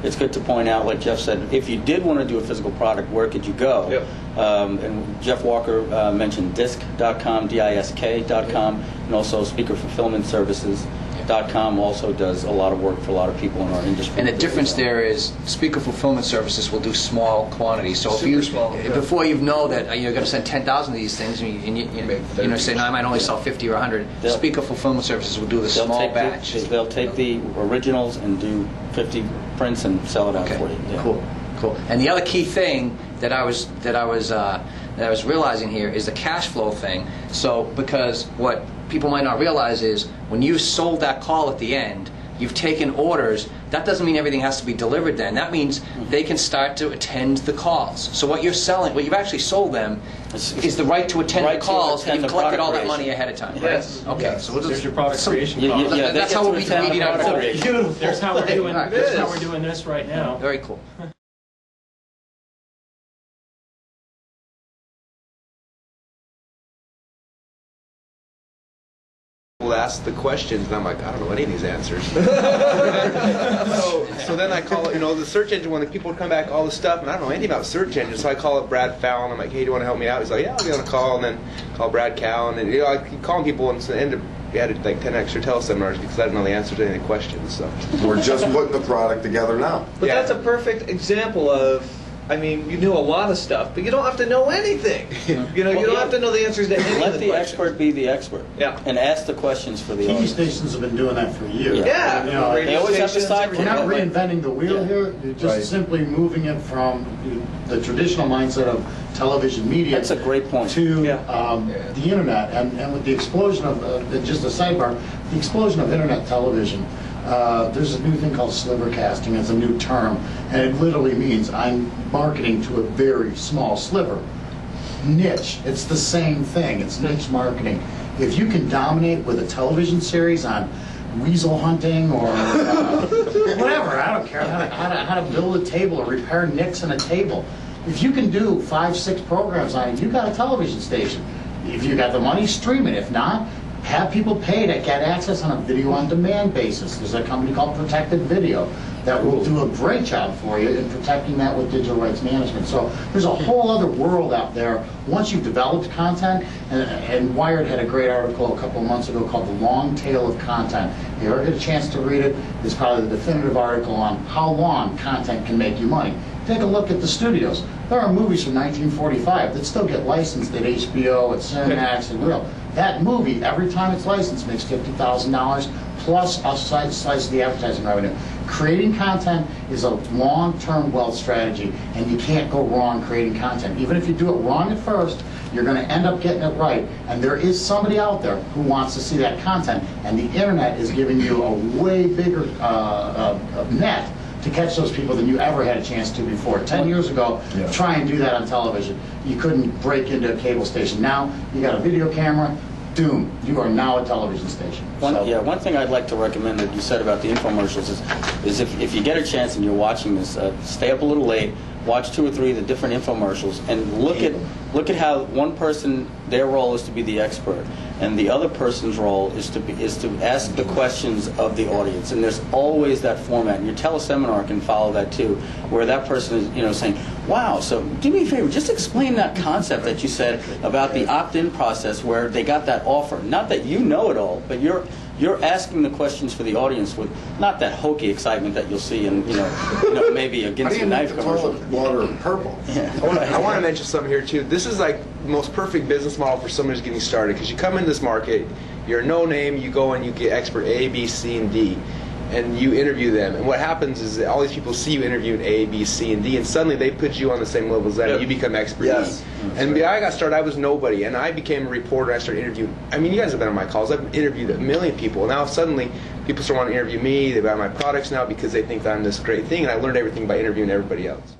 it's good to point out, like Jeff said, if you did want to do a physical product, where could you go? Yep. And Jeff Walker mentioned disc.com, DISK.com, and also Speaker Fulfillment Services.com also does a lot of work for a lot of people in our industry. And the difference there is Speaker Fulfillment Services will do small quantities. So if you, before you know that you're going to send 10,000 of these things, and you say, no, I might only sell 50 or 100, Speaker Fulfillment Services will do the small batch. They'll take the originals and do 50 prints and sell it out for you. Yeah. Cool, cool. And the other key thing that I was realizing here is the cash flow thing. So because what people might not realize is when you sold that call at the end, you've taken orders. That doesn't mean everything has to be delivered then. That means they can start to attend the calls. So what you're selling, what you've actually sold them, is the right to attend the calls, and you've collected all that money ahead of time. Right? Yes. Okay. So there's your product creation cost. That's how we need our Beautiful. There's how we're doing this right now. Very cool. Ask the questions, and I'm like, I don't know any of these answers. so then I call it, the search engine. When the people would come back, all this stuff, and I don't know anything about search engines, so I call up Brad Fallon. I'm like, hey, do you want to help me out? He's like, yeah, I'll be on a call, and then call Brad Cowan, and I keep calling people, and so I ended up, we had like 10 extra teleseminars because I didn't know the answer to any questions. So we're just putting the product together now. But that's a perfect example of, I mean, you knew a lot of stuff, but you don't have to know anything. You don't have to know the answers to any of the questions. Let the expert be the expert. Yeah. And ask the questions for the TV audience. stations have been doing that for years. Yeah. They always have to side. We're not reinventing the wheel here. You're just simply moving it from the traditional mindset of television media. That's a great point. To the internet, and with the explosion of just a sidebar, the explosion of internet television. There's a new thing called sliver casting. It's a new term, and it literally means I'm marketing to a very small sliver. Niche. It's the same thing. It's niche marketing. If you can dominate with a television series on weasel hunting or whatever, I don't care, how to build a table or repair nicks in a table. If you can do 5, 6 programs on it, you got a television station. If you got the money, stream it. If not, have people pay to get access on a video-on-demand basis. There's a company called Protected Video that will do a great job for you in protecting that with digital rights management. So there's a whole other world out there once you've developed content, and Wired had a great article a couple of months ago called The Long Tail of Content. If you ever get a chance to read it, it's probably the definitive article on how long content can make you money. Take a look at the studios. There are movies from 1945 that still get licensed at HBO, at Cinemax, and Real. That movie, every time it's licensed, makes $50,000 plus a slice of the advertising revenue. Creating content is a long-term wealth strategy, and you can't go wrong creating content. Even if you do it wrong at first, you're going to end up getting it right. And there is somebody out there who wants to see that content, and the internet is giving you a way bigger net to catch those people than you ever had a chance to before. 10 years ago, try and do that on television. You couldn't break into a cable station. Now, you got a video camera, doom, you are now a television station. One thing I'd like to recommend that you said about the infomercials is if you get a chance and you're watching this, stay up a little late, watch 2 or 3 of the different infomercials, and look at how one person, their role is to be the expert, and the other person's role is to ask the questions of the audience. And there's always that format, and your teleseminar can follow that too, where that person is saying, wow, so do me a favor, just explain that concept that you said about the opt-in process where they got that offer. Not that you know it all, but you're asking the questions for the audience with not that hokey excitement that you'll see in maybe against the knife commercial. Water purple. Yeah. I want to mention something here too. This is like the most perfect business model for someone who's getting started, because you come in this market, you're a no name, you go and you get expert A, B, C, and D, and you interview them. And what happens is that all these people see you interviewing A, B, C, and D, and suddenly they put you on the same level as them, and you become expert E. And when I got started, I was nobody, and I became a reporter. I started interviewing. I mean, you guys have been on my calls. I've interviewed a million people. Now suddenly, people start wanting to interview me. They buy my products now because they think that I'm this great thing, and I learned everything by interviewing everybody else.